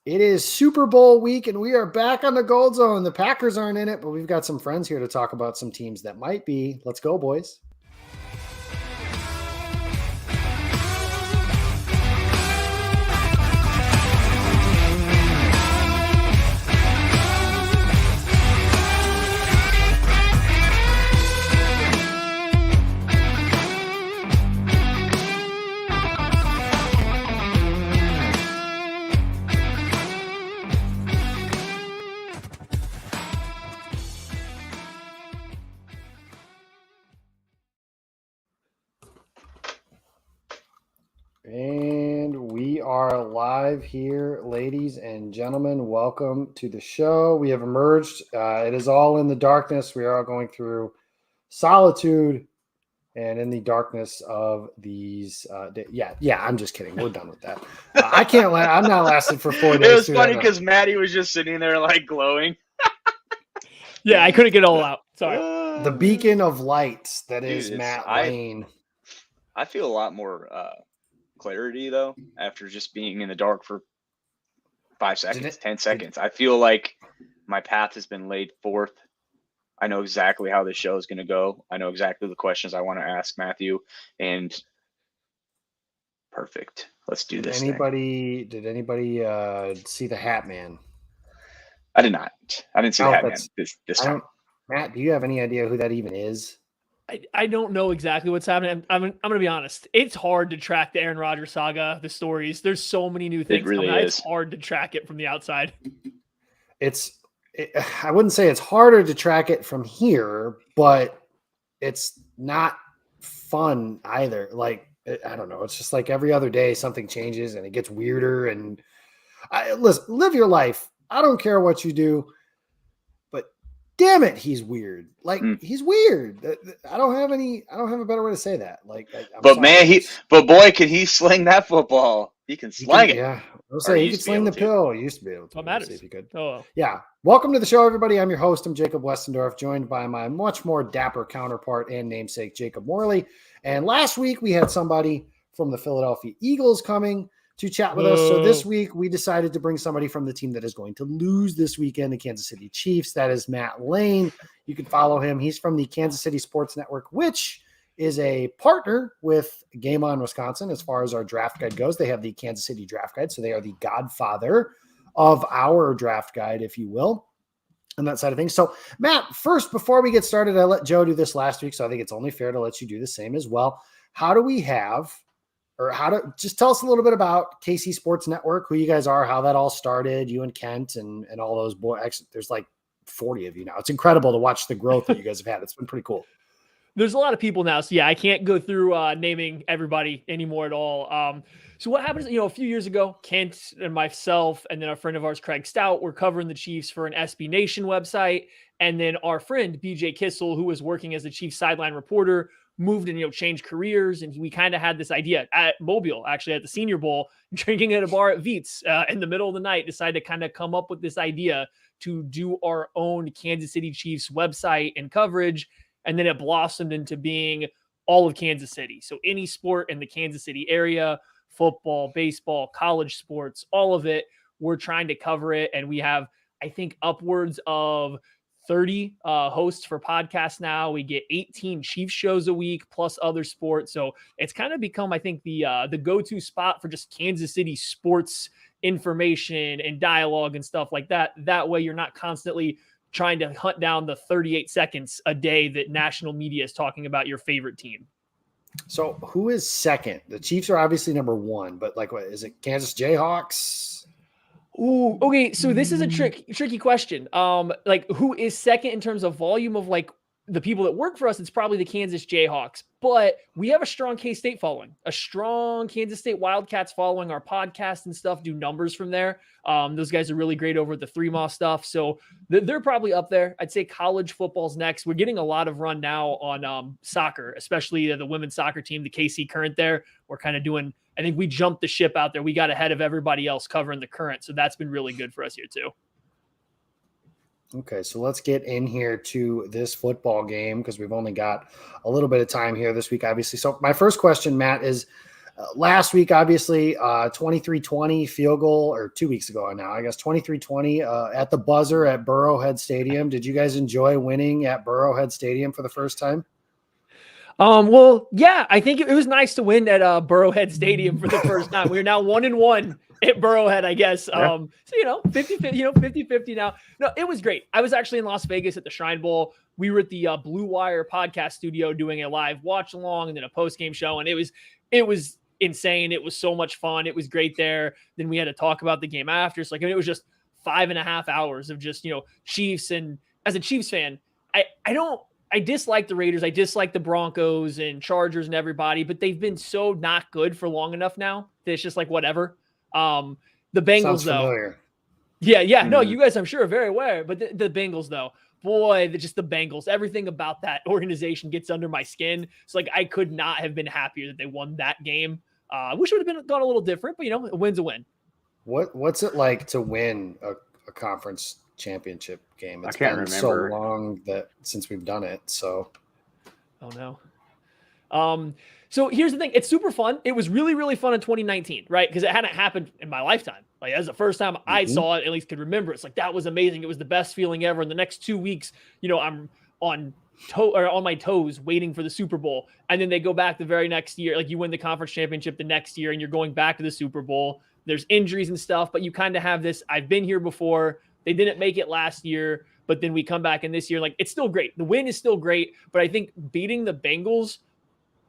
It is Super Bowl week, and we are back on the Gold Zone. The Packers aren't in it, but we've got some friends here to talk about some teams that might be. Let's go, boys. And we are live here, ladies and gentlemen. Welcome to the show. We have emerged. It is all in the darkness. We are all going through solitude and in the darkness of these. I'm just kidding. We're done with that. I can't. I'm not lasting for 4 days. It was funny because Maddie was just sitting there like glowing. Yeah, I couldn't get it all out. Sorry. The beacon of light that is Matt Lane. I feel a lot more clarity though after just being in the dark for 5 seconds, 10 seconds. I feel like my path has been laid forth. I know exactly how this show is going to go. I know exactly the questions I want to ask Matthew, and perfect. Let's do this. Did anybody see the Hat Man? I did not. I didn't see the Hat Man this time. Matt, do you have any idea who that even is? I don't know exactly what's happening. I'm going to be honest. It's hard to track the Aaron Rodgers saga, the stories. There's so many new things. It really is. It's hard to track it from the outside. I wouldn't say it's harder to track it from here, but it's not fun either. Like, I don't know. It's just like every other day something changes and it gets weirder. And listen, live your life. I don't care what you do. Damn it, he's weird. Like he's weird. I don't have a better way to say that. Like, boy, can he sling that football? He can sling it. Yeah, I'll say he can sling the pill. He used to be able to. What matters? See if he could. Oh, yeah. Welcome to the show, everybody. I'm your host. I'm Jacob Westendorf, joined by my much more dapper counterpart and namesake, Jacob Morley. And last week we had somebody from the Philadelphia Eagles coming to chat with us. So this week we decided to bring somebody from the team that is going to lose this weekend, the Kansas City Chiefs. That is Matt Lane. You can follow him. He's from the Kansas City Sports Network, which is a partner with Game On Wisconsin as far as our draft guide goes. They have the Kansas City draft guide. So they are the godfather of our draft guide, if you will, on that side of things. So Matt, first, before we get started, I let Joe do this last week. So I think it's only fair to let you do the same as well. Just tell us a little bit about KC Sports Network, who you guys are, how that all started, you and Kent and all those boys. Actually, there's like 40 of you now. It's incredible to watch the growth that you guys have had. It's been pretty cool. There's a lot of people now. So yeah, I can't go through naming everybody anymore at all. So what happens, a few years ago, Kent and myself, and then a friend of ours, Craig Stout, were covering the Chiefs for an SB Nation website. And then our friend, BJ Kissel, who was working as the Chiefs sideline reporter, moved and changed careers, and we kind of had this idea at Mobile, actually at the Senior Bowl, drinking at a bar at Veets in the middle of the night, decided to kind of come up with this idea to do our own Kansas City Chiefs website and coverage, and then it blossomed into being all of Kansas City. So any sport in the Kansas City area, football, baseball, college sports, all of it, we're trying to cover it, and we have, I think, upwards of 30 hosts for podcasts now. We get 18 Chiefs shows a week plus other sports. So it's kind of become, I think, the go-to spot for just Kansas City sports information and dialogue and stuff like that. That way you're not constantly trying to hunt down the 38 seconds a day that national media is talking about your favorite team. So who is second? The Chiefs are obviously number one, but like, what is it? Kansas Jayhawks? Ooh, okay. So this is a tricky question. Like, who is second in terms of volume of like the people that work for us? It's probably the Kansas Jayhawks, but we have a strong K-State following, a strong Kansas State Wildcats following. Our podcast and stuff do numbers from there. Those guys are really great over at the Three Maw stuff. So they're probably up there. I'd say college football's next. We're getting a lot of run now on soccer, especially the women's soccer team, the KC Current there. We're kind of doing, I think we jumped the ship out there. We got ahead of everybody else covering the Current. So that's been really good for us here too. Okay, so let's get in here to this football game because we've only got a little bit of time here this week, obviously. So my first question, Matt, is Last week, obviously, 23-20 field goal, or 2 weeks ago now, I guess 23-20 at the buzzer at Burrowhead Stadium. Did you guys enjoy winning at Burrowhead Stadium for the first time? Well, yeah, I think it was nice to win at Burrowhead Stadium for the first time. We're now 1-1 at Burrowhead, I guess. Yeah. So 50-50 now. No, it was great. I was actually in Las Vegas at the Shrine Bowl. We were at the Blue Wire podcast studio doing a live watch along and then a post game show, and it was insane. It was so much fun. It was great there. Then we had to talk about the game after. So it was just 5.5 hours of just Chiefs. And as a Chiefs fan, I dislike the Raiders. I dislike the Broncos and Chargers and everybody, but they've been so not good for long enough now that it's just whatever. The Bengals, Sounds though. familiar. Yeah. Mm-hmm. No, you guys, I'm sure, are very aware. But the Bengals, though, boy, just the Bengals. Everything about that organization gets under my skin. It's I could not have been happier that they won that game. I wish it would have gone a little different, but a win's a win. What's it like to win a conference championship game? It's been remember. So long since we've done it. So, oh no. So here's the thing. It's super fun. It was really, really fun in 2019, right? Because it hadn't happened in my lifetime. That's the first time I saw it, at least could remember. It's that was amazing. It was the best feeling ever. In the next 2 weeks, I'm on my toes waiting for the Super Bowl. And then they go back the very next year. You win the conference championship the next year and you're going back to the Super Bowl. There's injuries and stuff, but you kind of have this, I've been here before. They didn't make it last year, but then we come back in this year. It's still great. The win is still great, but I think beating the Bengals,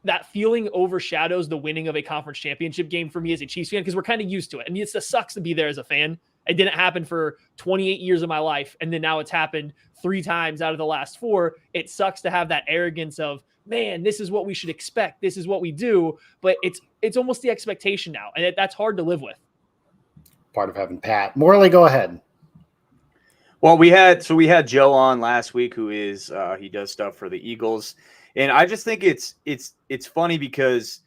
that feeling overshadows the winning of a conference championship game for me as a Chiefs fan, because we're kind of used to it. I mean, it sucks to be there as a fan. It didn't happen for 28 years of my life, and then now it's happened 3 times out of the last 4. It sucks to have that arrogance of, man, this is what we should expect. This is what we do, but it's almost the expectation now, and that's hard to live with. Part of having Pat. Morley, go ahead. Well, we had Joe on last week, who is he does stuff for the Eagles, and I just think it's funny because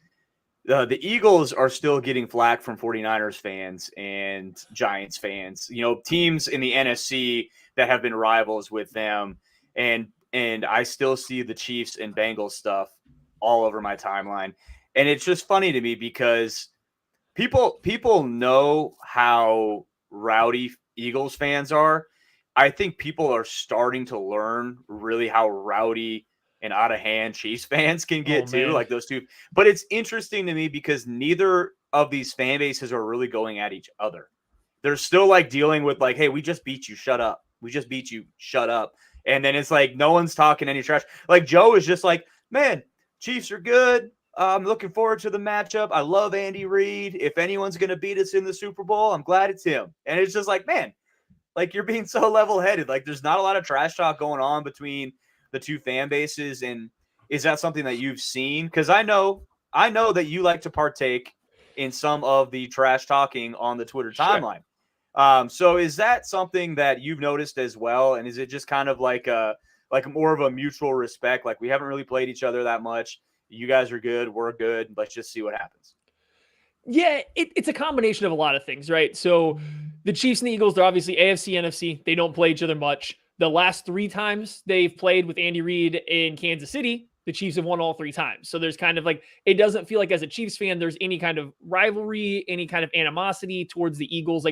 the Eagles are still getting flack from 49ers fans and Giants fans, teams in the NFC that have been rivals with them, and I still see the Chiefs and Bengals stuff all over my timeline, and it's just funny to me because people know how rowdy Eagles fans are. I think people are starting to learn really how rowdy and out of hand Chiefs fans can get too, those two. But it's interesting to me because neither of these fan bases are really going at each other. They're still dealing with hey, we just beat you, shut up. We just beat you, shut up. And then it's no one's talking any trash. Joe is just man, Chiefs are good. I'm looking forward to the matchup. I love Andy Reid. If anyone's going to beat us in the Super Bowl, I'm glad it's him. And it's just man, you're being so level-headed. There's not a lot of trash talk going on between the two fan bases. And is that something that you've seen? Because I know that you like to partake in some of the trash talking on the Twitter timeline. So is that something that you've noticed as well? And is it just kind of more of a mutual respect? We haven't really played each other that much. You guys are good. We're good. Let's just see what happens. Yeah, it's a combination of a lot of things, right? So the Chiefs and the Eagles, they're obviously AFC, NFC. They don't play each other much. The last 3 times they've played with Andy Reid in Kansas City, the Chiefs have won all 3 times. So there's kind of it doesn't feel as a Chiefs fan, there's any kind of rivalry, any kind of animosity towards the Eagles.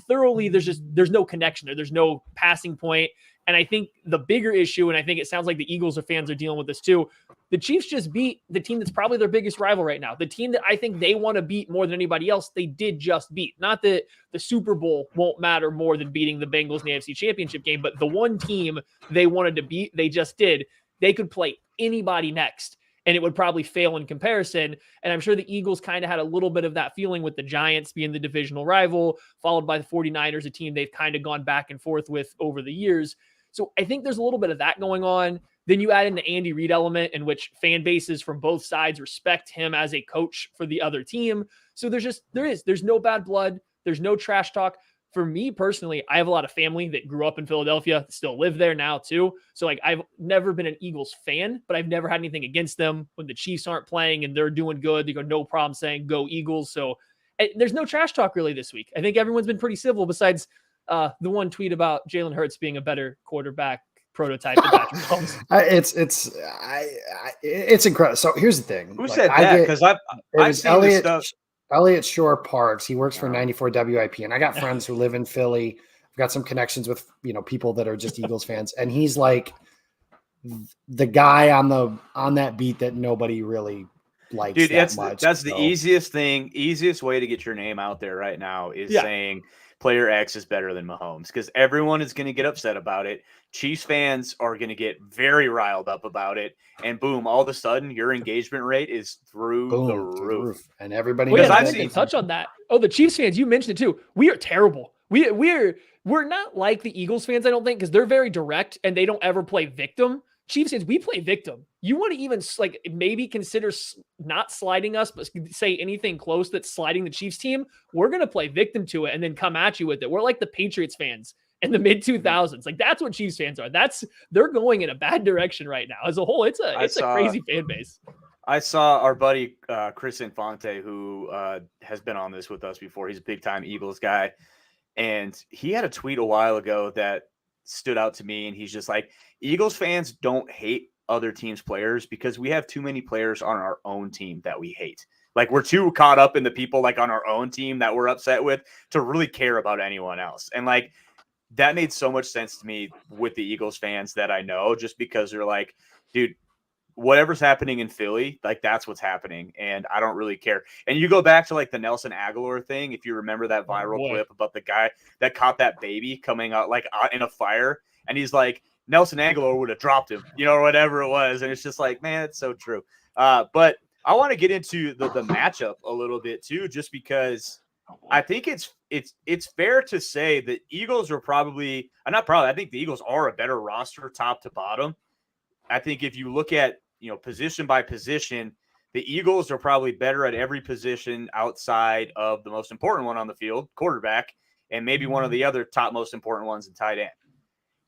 Thoroughly, there's no connection there. There's no passing point. And I think the bigger issue, and I think it sounds like the Eagles or fans are dealing with this too, the Chiefs just beat the team that's probably their biggest rival right now. The team that I think they want to beat more than anybody else, they did just beat. Not that the Super Bowl won't matter more than beating the Bengals in the AFC Championship game, but the one team they wanted to beat, they just did. They could play anybody next, and it would probably fail in comparison. And I'm sure the Eagles kind of had a little bit of that feeling with the Giants being the divisional rival, followed by the 49ers, a team they've kind of gone back and forth with over the years. So I think there's a little bit of that going on. Then you add in the Andy Reid element in which fan bases from both sides respect him as a coach for the other team. So there's no bad blood. There's no trash talk. For me personally, I have a lot of family that grew up in Philadelphia, still live there now too. So I've never been an Eagles fan, but I've never had anything against them. When the Chiefs aren't playing and they're doing good, they go, no problem saying go Eagles. So there's no trash talk really this week. I think everyone's been pretty civil besides the one tweet about Jalen Hurts being a better quarterback prototype to Patrick Mahomes. It's incredible. So here's the thing. Who said that? Because I've seen this stuff. Elliot Shore Parks. He works for 94 WIP, and I got friends who live in Philly. I've got some connections with people that are just Eagles fans, and he's like the guy on that beat that nobody really likes. Dude, that much. That's the easiest way to get your name out there right now is saying player X is better than Mahomes, because everyone is going to get upset about it. Chiefs fans are going to get very riled up about it, and boom, all of a sudden your engagement rate is through the roof. And everybody knows. I've seen touch on that. Oh, the Chiefs fans, you mentioned it too. We are terrible. We're not like the Eagles fans, I don't think, because they're very direct and they don't ever play victim. Chiefs fans, we play victim. You want to even maybe consider not sliding us, but say anything close that's sliding the Chiefs team, we're going to play victim to it and then come at you with it. We're like the Patriots fans in the mid 2000s. Like that's what Chiefs fans are. They're going in a bad direction right now. As a whole, it's a crazy fan base. I saw our buddy Chris Infante, who has been on this with us before. He's a big time Eagles guy. And he had a tweet a while ago that stood out to me. And he's just like, Eagles fans don't hate other teams' players because we have too many players on our own team that we hate. Like we're too caught up in the people like on our own team that we're upset with to really care about anyone else. And like that made so much sense to me with the Eagles fans that I know, just because they're like, dude, whatever's happening in Philly, like that's what's happening. And I don't really care. And you go back to like the Nelson Aguilar thing. If you remember that viral clip about the guy that caught that baby coming out like in a fire, and he's like, Nelson Aguilar would have dropped him, or whatever it was. And it's just like, man, it's so true. But I want to get into the matchup a little bit too, just because I think it's fair to say that Eagles are I think the Eagles are a better roster top to bottom. I think if you look at, position by position, the Eagles are probably better at every position outside of the most important one on the field, quarterback, and maybe one of the other top most important ones in tight end.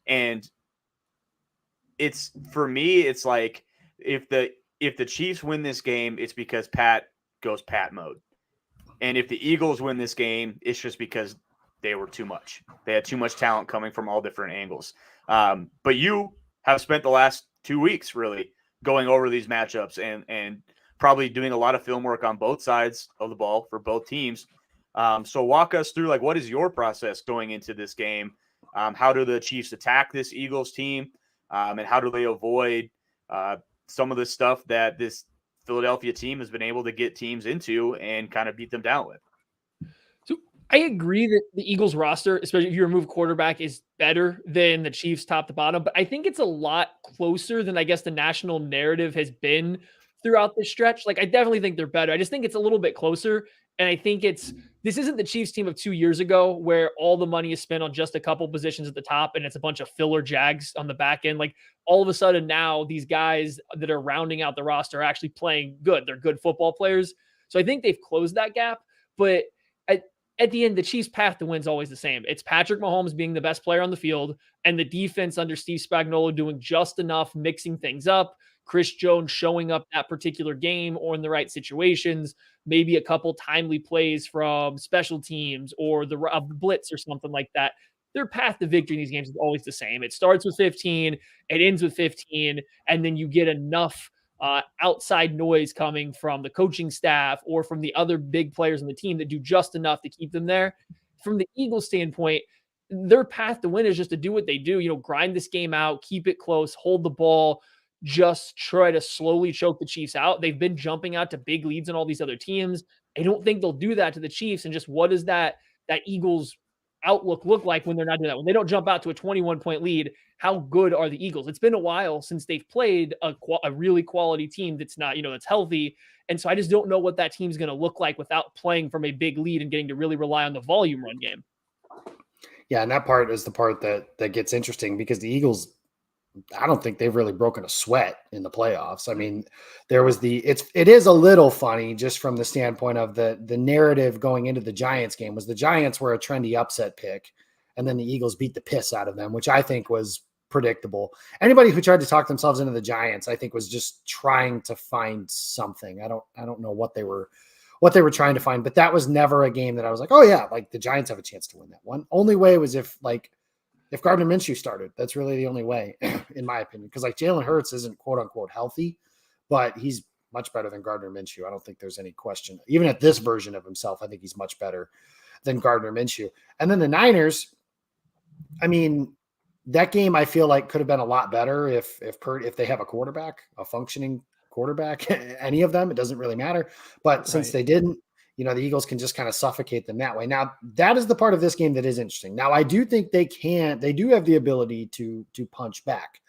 And for me, it's like if the Chiefs win this game, it's because Pat goes Pat mode. And if the Eagles win this game, it's just because they were too much. They had too much talent coming from all different angles. But you have spent the last 2 weeks really going over these matchups and probably doing a lot of film work on both sides of the ball for both teams. So walk us through, like, what is your process going into this game? How do the Chiefs attack this Eagles team? And how do they avoid some of the stuff that this Philadelphia team has been able to get teams into and kind of beat them down with? So I agree that the Eagles roster, especially if you remove quarterback, is better than the Chiefs top to bottom, but I think it's a lot closer than I guess the national narrative has been throughout this stretch. Like I definitely think they're better. I just think it's a little bit closer. And I think this isn't the Chiefs team of 2 years ago where all the money is spent on just a couple positions at the top and it's a bunch of filler jags on the back end. Like all of a sudden now these guys that are rounding out the roster are actually playing good. They're good football players. So I think they've closed that gap. But at the end, the Chiefs' path to win is always the same. It's Patrick Mahomes being the best player on the field and the defense under Steve Spagnuolo doing just enough, mixing things up. Chris Jones showing up that particular game or in the right situations, maybe a couple timely plays from special teams or the blitz or something like that. Their path to victory in these games is always the same. It starts with 15, it ends with 15, and then you get enough outside noise coming from the coaching staff or from the other big players on the team that do just enough to keep them there. From the Eagles standpoint, their path to win is just to do what they do, grind this game out, keep it close, hold the ball, just try to slowly choke the Chiefs out. They've been jumping out to big leads on all these other teams. I don't think they'll do that to the Chiefs. And just what does that Eagles outlook look like when they're not doing that? When they don't jump out to a 21-point lead, how good are the Eagles? It's been a while since they've played a really quality team that's not, that's healthy. And so I just don't know what that team's going to look like without playing from a big lead and getting to really rely on the volume run game. Yeah, and that part is the part that gets interesting because the Eagles, I don't think they've really broken a sweat in the playoffs. I mean, there was it is a little funny just from the standpoint of the narrative going into the Giants game was the Giants were a trendy upset pick, and then the Eagles beat the piss out of them, which I think was predictable. Anybody who tried to talk themselves into the Giants, I think, was just trying to find something. I don't know what they were trying to find, but that was never a game that I was like, oh yeah, like the Giants have a chance to win that one. Only way was if like if Gardner Minshew started. That's really the only way, in my opinion, because like Jalen Hurts isn't quote unquote healthy, but he's much better than Gardner Minshew. I don't think there's any question. Even at this version of himself, I think he's much better than Gardner Minshew. And then the Niners, I mean, that game I feel like could have been a lot better if they have a quarterback, a functioning quarterback, any of them. It doesn't really matter. But since they didn't, the Eagles can just kind of suffocate them that way. Now, that is the part of this game that is interesting. Now, I do think they do have the ability to punch back.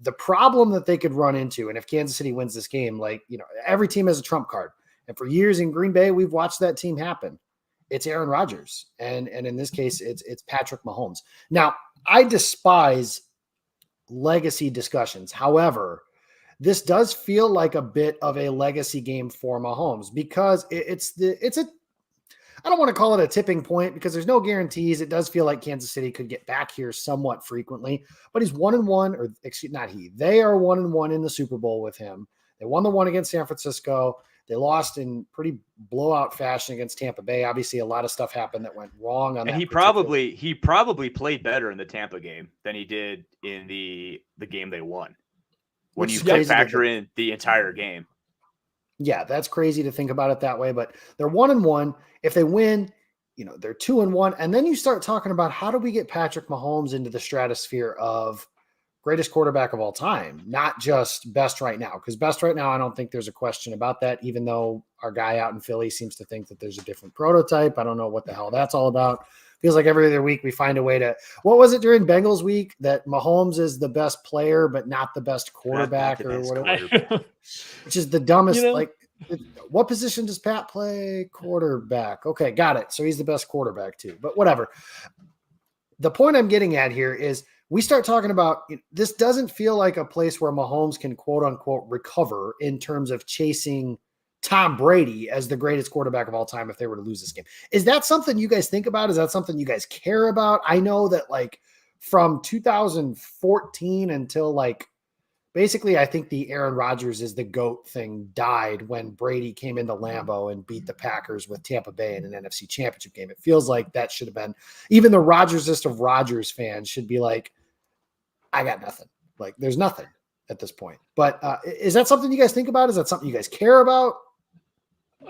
The problem that they could run into, and if Kansas City wins this game, every team has a trump card. And for years in Green Bay, we've watched that team happen. It's Aaron Rodgers. And in this case, it's Patrick Mahomes. Now, I despise legacy discussions. However, this does feel like a bit of a legacy game for Mahomes because I don't want to call it a tipping point because there's no guarantees. It does feel like Kansas City could get back here somewhat frequently, but he's 1-1, or excuse not he. They are 1-1 in the Super Bowl with him. They won the one against San Francisco. They lost in pretty blowout fashion against Tampa Bay. Obviously, a lot of stuff happened that went wrong on that. And he probably played better in the Tampa game than he did in the game they won. When you factor in the entire game. Yeah, that's crazy to think about it that way, but they're 1-1. If they win, they're 2-1. And then you start talking about how do we get Patrick Mahomes into the stratosphere of greatest quarterback of all time, not just best right now. Because best right now, I don't think there's a question about that, even though our guy out in Philly seems to think that there's a different prototype. I don't know what the hell that's all about. Feels like every other week we find a way to – what was it during Bengals week? That Mahomes is the best player but not the best quarterback or whatever? Which is the dumbest what position does Pat play? Quarterback. Okay, got it. So he's the best quarterback too. But whatever. The point I'm getting at here is we start talking about this doesn't feel like a place where Mahomes can quote unquote recover in terms of chasing Tom Brady as the greatest quarterback of all time if they were to lose this game. Is that something you guys think about? Is that something you guys care about? I know that from 2014 until basically I think the Aaron Rodgers is the GOAT thing died when Brady came into Lambeau and beat the Packers with Tampa Bay in an NFC Championship game. It feels like that should have been, even the Rodgersist of Rodgers fans should be like, I got nothing. There's nothing at this point. But is that something you guys think about? Is that something you guys care about?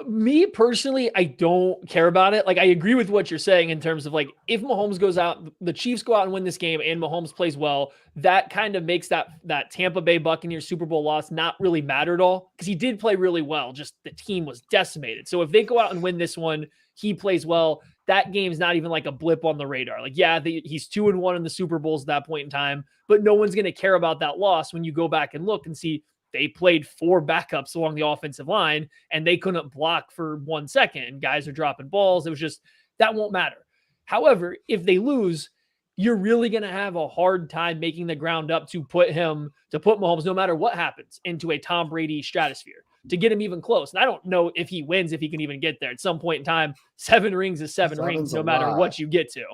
Me personally, I don't care about it. I agree with what you're saying in terms of if Mahomes goes out, the Chiefs go out and win this game and Mahomes plays well, that kind of makes that Tampa Bay Buccaneers Super Bowl loss not really matter at all because he did play really well. Just the team was decimated. So if they go out and win this one, he plays well. That game's not even a blip on the radar. He's 2-1 in the Super Bowls at that point in time, but no one's going to care about that loss when you go back and look and see they played 4 backups along the offensive line and they couldn't block for 1 second and guys are dropping balls. It was just, that won't matter. However, if they lose, you're really going to have a hard time making the ground up to put Mahomes, no matter what happens, into a Tom Brady stratosphere to get him even close. And I don't know if he wins, if he can even get there at some point in time. 7 rings is 7 rings, no matter what you get to.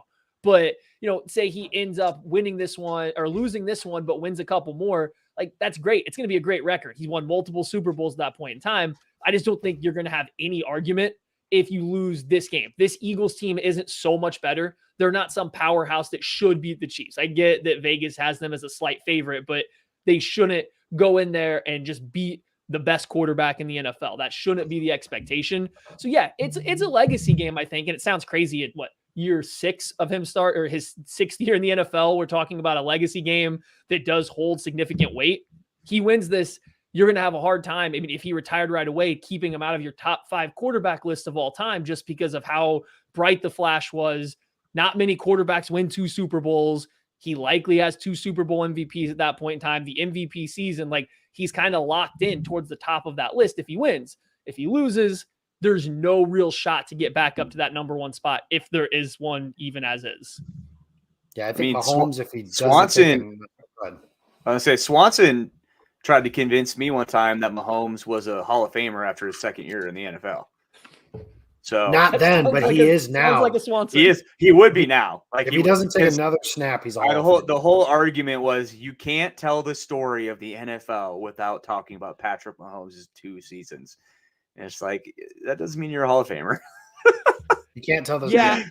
But, say he ends up winning this one or losing this one, but wins a couple more. That's great. It's going to be a great record. He's won multiple Super Bowls at that point in time. I just don't think you're going to have any argument if you lose this game. This Eagles team isn't so much better. They're not some powerhouse that should beat the Chiefs. I get that Vegas has them as a slight favorite, but they shouldn't go in there and just beat the best quarterback in the NFL. That shouldn't be the expectation. So yeah, it's a legacy game, I think. And it sounds crazy at year 6 of him start, or his 6th year in the NFL. We're talking about a legacy game that does hold significant weight. He wins this, you're going to have a hard time. I mean, if he retired right away, keeping him out of your top 5 quarterback list of all time, just because of how bright the flash was. Not many quarterbacks win 2 Super Bowls. He likely has 2 Super Bowl MVPs at that point in time. The MVP season, he's kind of locked in towards the top of that list if he wins. If he loses, there's no real shot to get back up to that number 1 spot if there is one, even as is. Yeah, I think Mahomes, if he does Swanson, Swanson tried to convince me one time that Mahomes was a Hall of Famer after his 2nd year in the NFL. So not then, but he is now. Sounds like a Swanson. He is. He would be now. If he doesn't take another snap, he's all. The whole argument was you can't tell the story of the NFL without talking about Patrick Mahomes' 2 seasons. And it's that doesn't mean you're a Hall of Famer. You can't tell those. Yeah,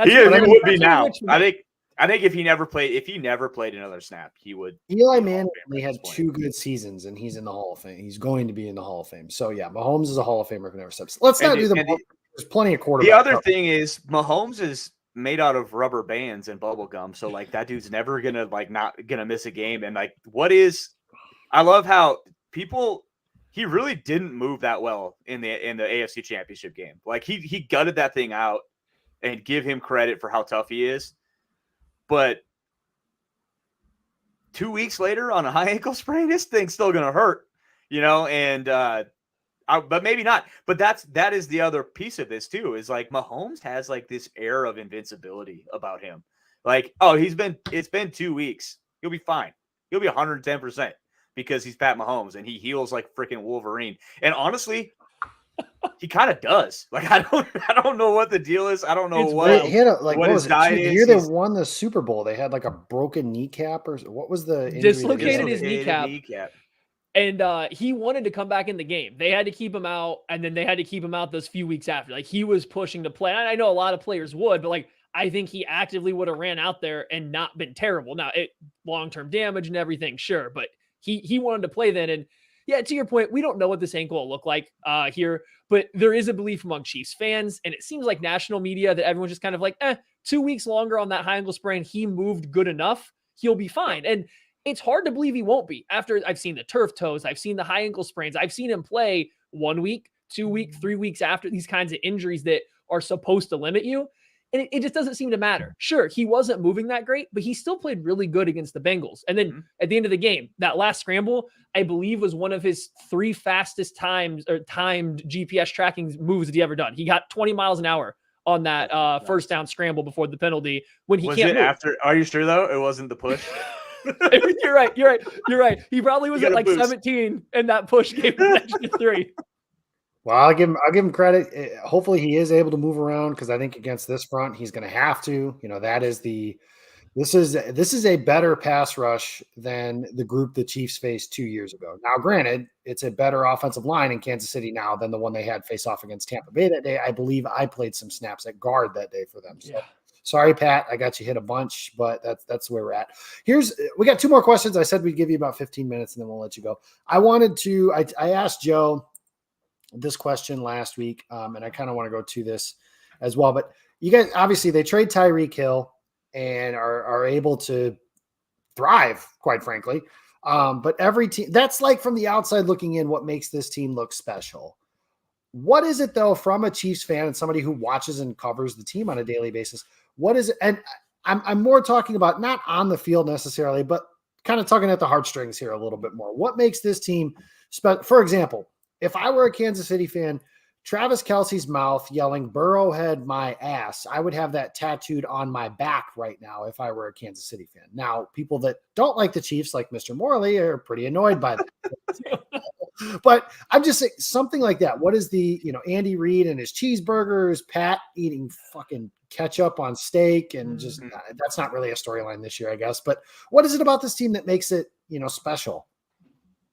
he would be now. I think I think if he never played another snap, he would. Eli Manning only had 2 good seasons, and he's in the Hall of Fame. He's going to be in the Hall of Fame. So yeah, Mahomes is a Hall of Famer who never steps. Let's not do there's plenty of quarterbacks. The other thing is Mahomes is made out of rubber bands and bubble gum, so like that dude's never gonna not gonna miss a game. And like, I love how he really didn't move that well in the AFC Championship game. Like he gutted that thing out, and give him credit for how tough he is. But 2 weeks later on a high ankle sprain, this thing's still going to hurt, and but maybe not. But that is the other piece of this too, is like Mahomes has like this air of invincibility about him. Like, oh, it's been 2 weeks. He'll be fine. He'll be 110% because he's Pat Mahomes and he heals like freaking Wolverine. And honestly, he kind of does. Like, I don't know what the deal is. I don't know what his diet is. The year they won the Super Bowl, they had like a broken kneecap, or what was the injury? Dislocated his kneecap. And he wanted to come back in the game. They had to keep him out, and then they had to keep him out those few weeks after. Like, he was pushing to play. And I know a lot of players would, but like, I think he actively would have ran out there and not been terrible. Now, long-term damage and everything, sure, but he wanted to play then. And yeah, to your point, we don't know what this ankle will look like here, but there is a belief among Chiefs fans, and it seems like national media that everyone's just kind of like, 2 weeks longer on that high ankle sprain, he moved good enough, he'll be fine. And it's hard to believe he won't be. After I've seen the turf toes, I've seen the high ankle sprains, I've seen him play 1 week, 2 weeks, 3 weeks after these kinds of injuries that are supposed to limit you. And it just doesn't seem to matter. Sure, he wasn't moving that great, but he still played really good against the Bengals. And then at the end of the game, that last scramble, I believe, was one of his 3 fastest timed GPS tracking moves that he ever done. He got 20 miles an hour on that first down scramble before the penalty when he can't move. After? Are you sure though? It wasn't the push. You're right. He probably was at like 17, and that push gave him an extra 3. Well, I'll give him credit. Hopefully he is able to move around, because I think against this front, he's going to have to. This is a better pass rush than the group the Chiefs faced 2 years ago. Now, granted, it's a better offensive line in Kansas City now than the one they had face off against Tampa Bay that day. I believe I played some snaps at guard that day for them. So sorry, Pat, I got you hit a bunch, but that's where we're at. We got 2 more questions. I said we'd give you about 15 minutes and then we'll let you go. I asked Joe this question last week, and I kind of want to go to this as well. But you guys, obviously, they trade Tyreek Hill and are able to thrive, quite frankly. But every team, that's like from the outside looking in, what makes this team look special. What is it, though, from a Chiefs fan and somebody who watches and covers the team on a daily basis? What is it? And I'm more talking about not on the field necessarily, but kind of tugging at the heartstrings here a little bit more. What makes this team special? For example, if I were a Kansas City fan, Travis Kelce's mouth yelling "Burrowhead my ass," I would have that tattooed on my back right now if I were a Kansas City fan. Now, people that don't like the Chiefs, like Mr. Morley, are pretty annoyed by that. But I'm just saying something like that. What is Andy Reid and his cheeseburgers, Pat eating fucking ketchup on steak, and just that's not really a storyline this year, I guess. But what is it about this team that makes it, special?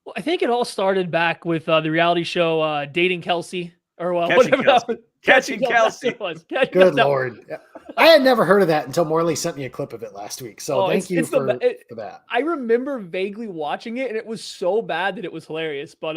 Well, I think it all started back with the reality show Dating Kelsey, or Catching Kelsey. Good Lord. I had never heard of that until Morley sent me a clip of it last week. So thank you for that. I remember vaguely watching it, and it was so bad that it was hilarious. But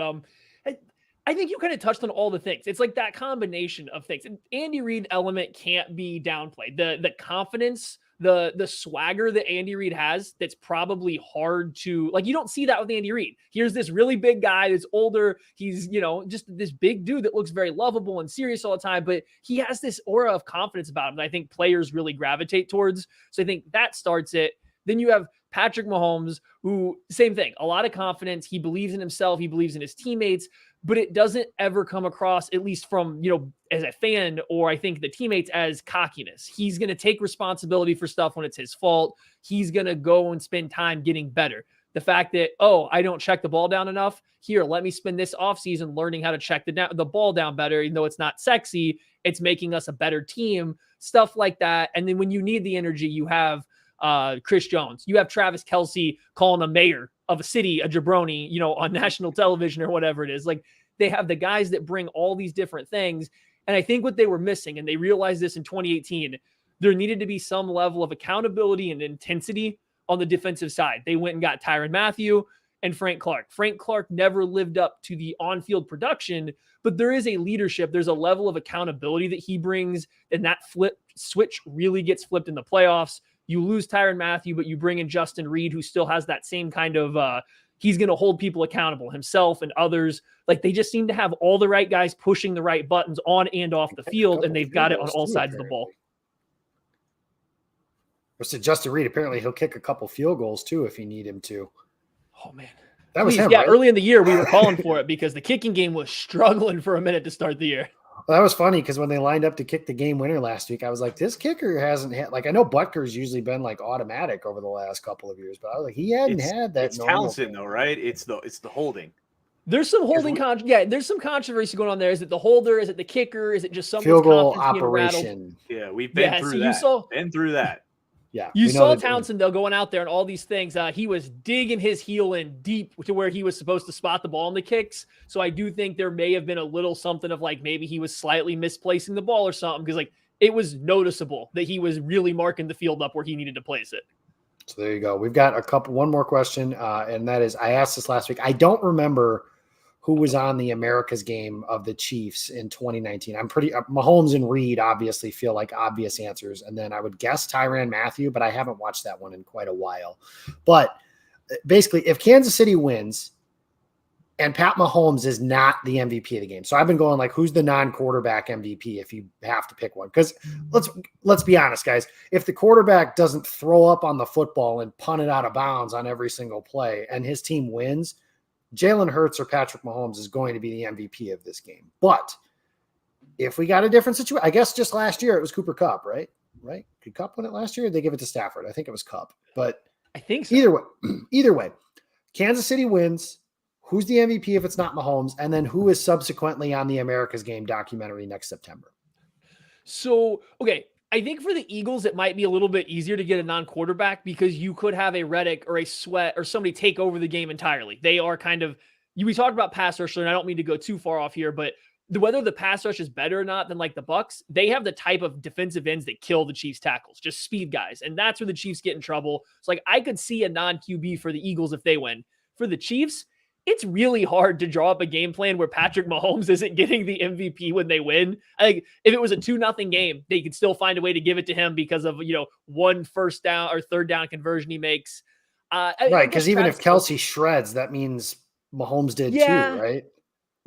I think you kind of touched on all the things. It's like that combination of things. And Andy Reid element can't be downplayed. The confidence, the swagger that Andy Reid has, that's probably hard to, like, you don't see that with Andy Reid. Here's this really big guy that's older. He's, just this big dude that looks very lovable and serious all the time, but he has this aura of confidence about him that I think players really gravitate towards. So I think that starts it. Then you have Patrick Mahomes, who, same thing, a lot of confidence. He believes in himself. He believes in his teammates, but it doesn't ever come across, at least from, as a fan, or I think the teammates, as cockiness. He's going to take responsibility for stuff when it's his fault. He's going to go and spend time getting better. The fact that, I don't check the ball down enough. Here, let me spend this offseason learning how to check the ball down better, even though it's not sexy. It's making us a better team, stuff like that. And then when you need the energy, you have Chris Jones. You have Travis Kelce calling a mayor of a city a jabroni, on national television or whatever it is. Like, they have the guys that bring all these different things. And I think what they were missing, and they realized this in 2018, there needed to be some level of accountability and intensity on the defensive side. They went and got Tyrann Mathieu and Frank Clark. Frank Clark never lived up to the on-field production, but there is a leadership. There's a level of accountability that he brings, and that switch really gets flipped in the playoffs. You lose Tyrann Mathieu, but you bring in Justin Reed, who still has that same kind of he's going to hold people accountable, himself and others. Like, they just seem to have all the right guys pushing the right buttons on and off the field, and they've got it on all sides of the ball. So Justin Reed, apparently he'll kick a couple field goals too if you need him to. Oh, man. That was him, yeah, right? Early in the year, we were calling for it because the kicking game was struggling for a minute to start the year. Well, that was funny because when they lined up to kick the game winner last week, I was like, this kicker hasn't had, like, I know Butker's usually been like automatic over the last couple of years, but I was like, he hadn't had that. It's Townsend though, right? It's the holding. There's some holding there's some controversy going on there. Is it the holder? Is it the kicker? Is it just some field goal operation? Yeah, we've been through that. Been through that. Yeah, you saw Townsend though going out there and all these things. He was digging his heel in deep to where he was supposed to spot the ball in the kicks. So I do think there may have been a little something of like maybe he was slightly misplacing the ball or something, because like it was noticeable that he was really marking the field up where he needed to place it. So there you go. We've got one more question, and that is, I asked this last week. I don't remember who was on the America's game of the Chiefs in 2019. I'm pretty Mahomes and Reed obviously feel like obvious answers. And then I would guess Tyrann Mathieu, but I haven't watched that one in quite a while. But basically, if Kansas City wins and Pat Mahomes is not the MVP of the game. So I've been going like, who's the non-quarterback MVP if you have to pick one? Because let's be honest, guys. If the quarterback doesn't throw up on the football and punt it out of bounds on every single play and his team wins, Jalen Hurts or Patrick Mahomes is going to be the MVP of this game. But if we got a different situation, I guess just last year it was Cooper Kupp, right? Right? Did Kupp win it last year? Or did they give it to Stafford? I think it was Kupp. But I think so. Either way, Kansas City wins. Who's the MVP if it's not Mahomes? And then who is subsequently on the America's Game documentary next September? So, okay. I think for the Eagles, it might be a little bit easier to get a non-quarterback because you could have a Reddick or a Sweat or somebody take over the game entirely. They are kind of, we talked about pass rush, and I don't mean to go too far off here, but whether the pass rush is better or not than like the Bucs, they have the type of defensive ends that kill the Chiefs tackles, just speed guys. And that's where the Chiefs get in trouble. It's like, I could see a non-QB for the Eagles if they win. For the Chiefs, it's really hard to draw up a game plan where Patrick Mahomes isn't getting the MVP when they win. If it was a 2-0 game, they could still find a way to give it to him because of, one first down or third down conversion he makes. Right, because even if Kelsey shreds, that means Mahomes did too, right?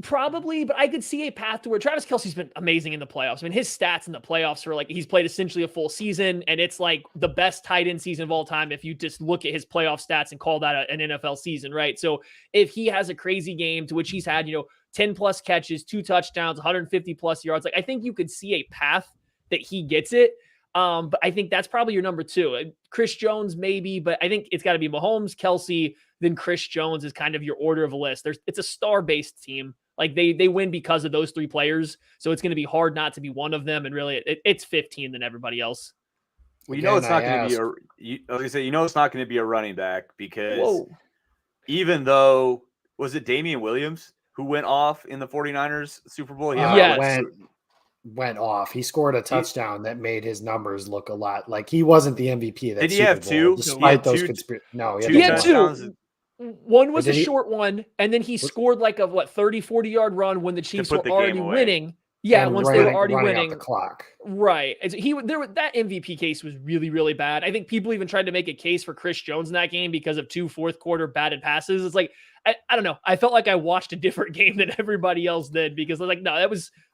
Probably, but I could see a path to where Travis Kelce's been amazing in the playoffs. I mean, his stats in the playoffs are like, he's played essentially a full season, and it's like the best tight end season of all time if you just look at his playoff stats and call that an NFL season, right? So if he has a crazy game to which he's had, 10 plus catches, 2 touchdowns, 150 plus yards, like I think you could see a path that he gets it. But I think that's probably your number 2. Chris Jones, maybe, but I think it's got to be Mahomes, Kelsey, then Chris Jones is kind of your order of a list. It's a star-based team. Like they win because of those 3 players. So it's going to be hard not to be one of them. And really it's 15 than everybody else. Well, it's not going to be it's not going to be a running back because even though, was it Damian Williams who went off in the 49ers Super Bowl? Went off. He scored a touchdown that made his numbers look a lot like he wasn't the MVP. That did he have 2? Despite those conspiracies. No, he had 2. One was a short one, and then he scored like a 30, 40-yard run when the Chiefs were already winning. Yeah, once they were already winning. The clock. Right. That MVP case was really, really bad. I think people even tried to make a case for Chris Jones in that game because of 2 fourth-quarter batted passes. It's like, I don't know. I felt like I watched a different game than everybody else did because I was like, no,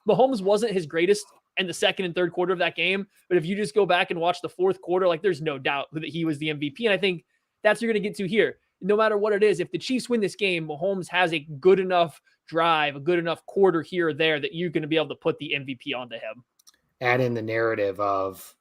Mahomes wasn't his greatest in the second and third quarter of that game. But if you just go back and watch the fourth quarter, like there's no doubt that he was the MVP. And I think that's what you're going to get to here. No matter what it is, if the Chiefs win this game, Mahomes has a good enough drive, a good enough quarter here or there that you're going to be able to put the MVP onto him. Add in the narrative of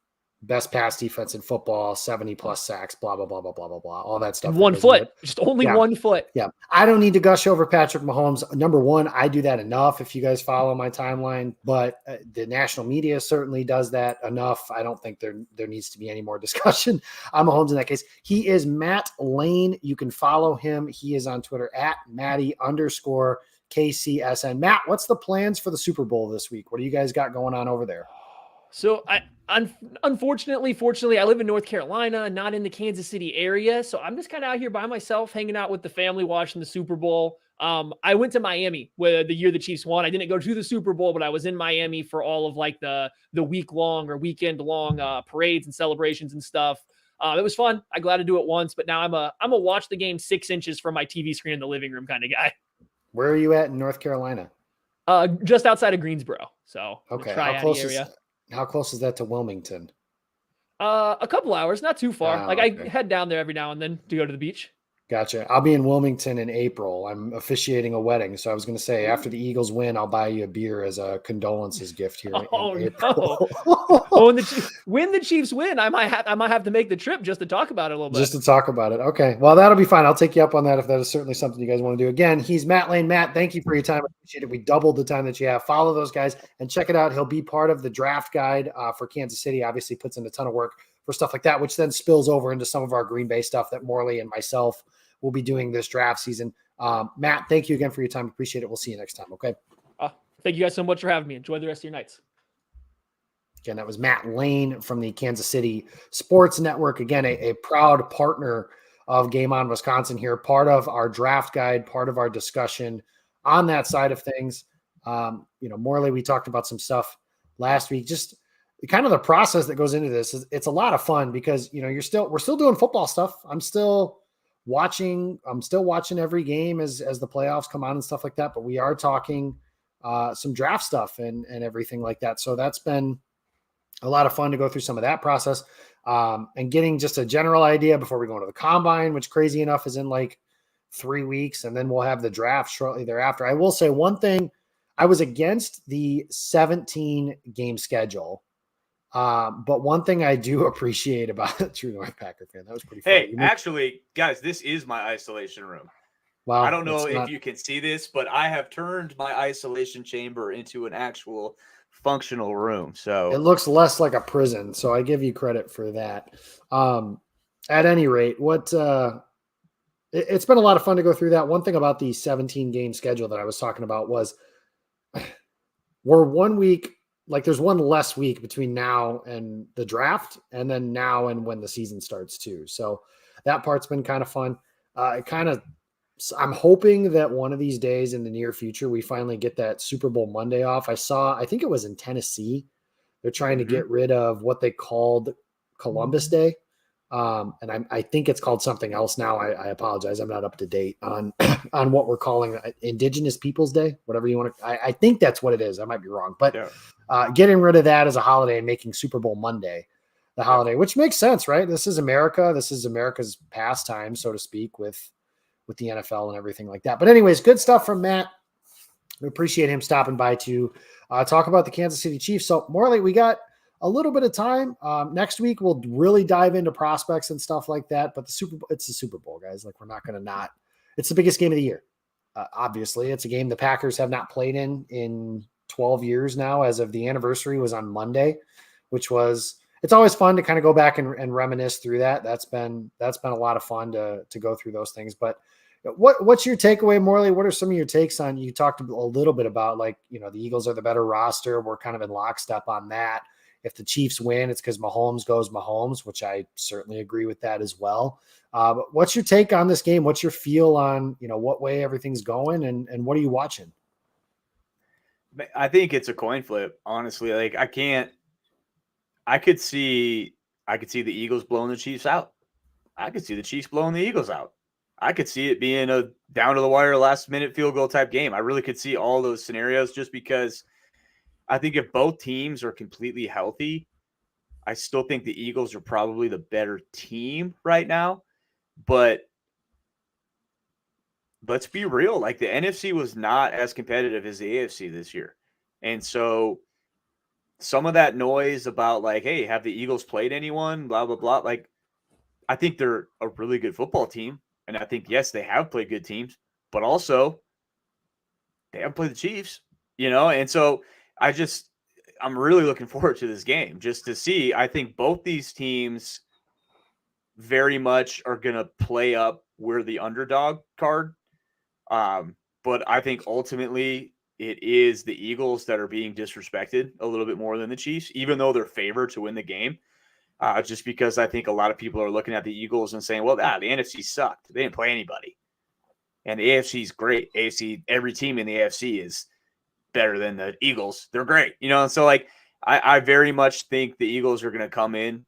best pass defense in football, 70 plus sacks, blah, blah, blah, blah, blah, blah, blah. All that stuff. 1 foot, just only 1 foot. Yeah. I don't need to gush over Patrick Mahomes. Number one, I do that enough if you guys follow my timeline, but the national media certainly does that enough. I don't think there needs to be any more discussion on Mahomes in that case. He is Matt Lane. You can follow him. He is on Twitter at Matty_KCSN. Matt, what's the plans for the Super Bowl this week? What do you guys got going on over there? So fortunately, I live in North Carolina, not in the Kansas City area. So I'm just kind of out here by myself, hanging out with the family, watching the Super Bowl. I went to Miami the year the Chiefs won. I didn't go to the Super Bowl, but I was in Miami for all of like the week long or weekend long parades and celebrations and stuff. It was fun. I glad to do it once, but now I'm a watch the game 6 inches from my TV screen in the living room kind of guy. Where are you at in North Carolina? Just outside of Greensboro, so Okay, the Tri-Ati area. How close is that to Wilmington? A couple hours, not too far. Okay. I head down there every now and then to go to the beach. Gotcha. I'll be in Wilmington in April. I'm officiating a wedding. So I was going to say, after the Eagles win, I'll buy you a beer as a condolences gift here in April. No. When the Chiefs win, I might have to make the trip just to talk about it a little bit. Just to talk about it. Okay. Well, that'll be fine. I'll take you up on that if that is certainly something you guys want to do. Again, he's Matt Lane. Matt, thank you for your time. I appreciate it. We doubled the time that you have. Follow those guys and check it out. He'll be part of the draft guide for Kansas City. Obviously puts in a ton of work for stuff like that, which then spills over into some of our Green Bay stuff that Morley and myself will be doing this draft season. Matt, thank you again for your time. Appreciate it. We'll see you next time. Okay. Thank you guys so much for having me. Enjoy the rest of your nights. Again, that was Matt Lane from the Kansas City Sports Network. Again, a proud partner of Game On Wisconsin here, part of our draft guide, part of our discussion on that side of things. Morley, we talked about some stuff last week, just kind of the process that goes into this. It's a lot of fun because, we're still doing football stuff. I'm still watching every game as the playoffs come on and stuff like that, but we are talking some draft stuff and everything like that. So that's been a lot of fun to go through some of that process and getting just a general idea before we go into the combine, which crazy enough is in like 3 weeks. And then we'll have the draft shortly thereafter. I will say one thing, I was against the 17 game schedule. But one thing I do appreciate about the True North Packer fan, that was pretty funny. Hey, actually, guys, this is my isolation room. Wow, I don't know if you can see this, but I have turned my isolation chamber into an actual functional room. So it looks less like a prison. So I give you credit for that. At any rate, it's been a lot of fun to go through that. One thing about the 17 game schedule that I was talking about was we're 1 week. Like there's one less week between now and the draft and then now and when the season starts too. So that part's been kind of fun. I'm hoping that one of these days in the near future, we finally get that Super Bowl Monday off. I think it was in Tennessee. They're trying to get rid of what they called Columbus Day. And I think it's called something else now. I apologize. I'm not up to date on what we're calling Indigenous Peoples Day, whatever you want to. I think that's what it is. I might be wrong, but getting rid of that as a holiday and making Super Bowl Monday the holiday, which makes sense, right? This is America. This is America's pastime, so to speak, with the NFL and everything like that. But anyways, good stuff from Matt. We appreciate him stopping by to talk about the Kansas City Chiefs. So Morley, we got a little bit of time. Next week, we'll really dive into prospects and stuff like that. But it's the Super Bowl, guys. Like, we're not going to not. It's the biggest game of the year. Obviously, it's a game the Packers have not played in 12 years now. As of the anniversary was on Monday, it's always fun to kind of go back and reminisce through that. That's been a lot of fun to go through those things. But what's your takeaway, Morley? What are some of your takes on? You talked a little bit about the Eagles are the better roster. We're kind of in lockstep on that. If the Chiefs win, it's because Mahomes goes Mahomes, which I certainly agree with that as well. But what's your take on this game? What's your feel on, what way everything's going and what are you watching? I think it's a coin flip, honestly. Like I could see the Eagles blowing the Chiefs out. I could see the Chiefs blowing the Eagles out. I could see it being a down to the wire last minute field goal type game. I really could see all those scenarios just because I think if both teams are completely healthy, I still think the Eagles are probably the better team right now. But let's be real. Like the NFC was not as competitive as the AFC this year. And so some of that noise about like, hey, have the Eagles played anyone, blah, blah, blah. Like, I think they're a really good football team. And I think, yes, they have played good teams, but also they haven't played the Chiefs, And so I'm really looking forward to this game just to see. I think both these teams very much are going to play up where the underdog card. But I think ultimately it is the Eagles that are being disrespected a little bit more than the Chiefs, even though they're favored to win the game. Just because I think a lot of people are looking at the Eagles and saying, well, the NFC sucked. They didn't play anybody. And the AFC is great. AFC, every team in the AFC is better than the Eagles. They're great. And so like I very much think the Eagles are going to come in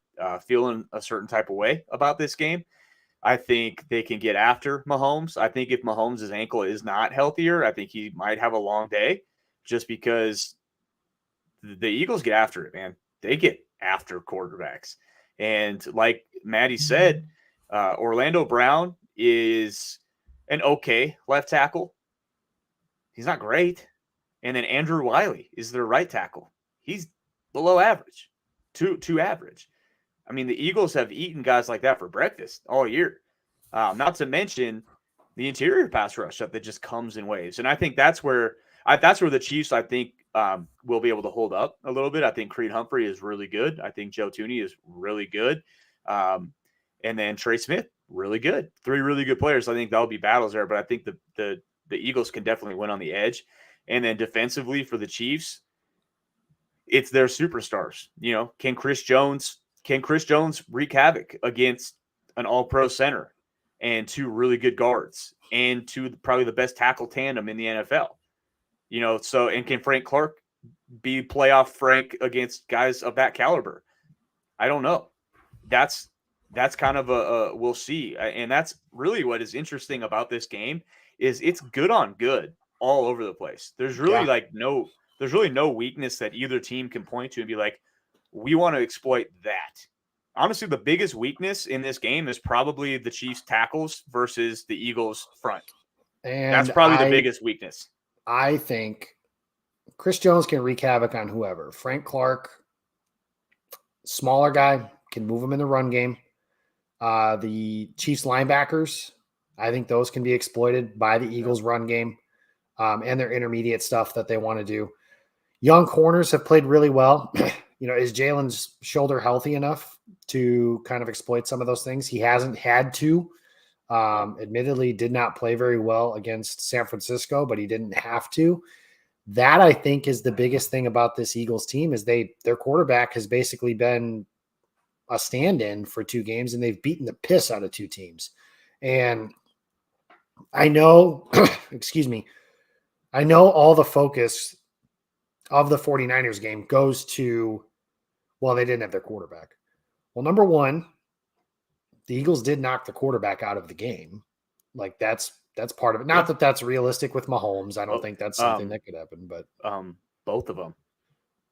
feeling a certain type of way about this game. I think they can get after Mahomes. I think if Mahomes' ankle is not healthier, I think he might have a long day just because the Eagles get after it, man. They get after quarterbacks. And like Maddie said, Orlando Brown is an okay left tackle. He's not great. And then Andrew Wiley is their right tackle. He's below average, too average. I mean, the Eagles have eaten guys like that for breakfast all year. Not to mention the interior pass rush that just comes in waves. And I think that's where the Chiefs, I think, will be able to hold up a little bit. I think Creed Humphrey is really good. I think Joe Thuney is really good. And then Trey Smith, really good. 3 really good players. I think that'll be battles there. But I think the Eagles can definitely win on the edge. And then defensively for the Chiefs, it's their superstars. Can Chris Jones wreak havoc against an all-pro center and 2 really good guards and 2 probably the best tackle tandem in the NFL? So, and can Frank Clark be playoff Frank against guys of that caliber? I don't know. That's kind of a we'll see. And that's really what is interesting about this game is it's good on good all over the place. There's really there's really no weakness that either team can point to and be like, we want to exploit that. Honestly, the biggest weakness in this game is probably the Chiefs tackles versus the Eagles front. And that's probably the biggest weakness. I think Chris Jones can wreak havoc on whoever. Frank Clark, smaller guy, can move him in the run game. The Chiefs linebackers, I think those can be exploited by the Eagles run game and their intermediate stuff that they want to do. Young corners have played really well. Is Jalen's shoulder healthy enough to kind of exploit some of those things? He hasn't had to. Admittedly, did not play very well against San Francisco, but he didn't have to. That, I think, is the biggest thing about this Eagles team is their quarterback has basically been a stand-in for 2 games, and they've beaten the piss out of 2 teams. And I know, excuse me, I know all the focus of the 49ers game goes to, well, they didn't have their quarterback. Well, number one, the Eagles did knock the quarterback out of the game. Like that's part of it. Not that that's realistic with Mahomes. I don't think that's something that could happen, but both of them.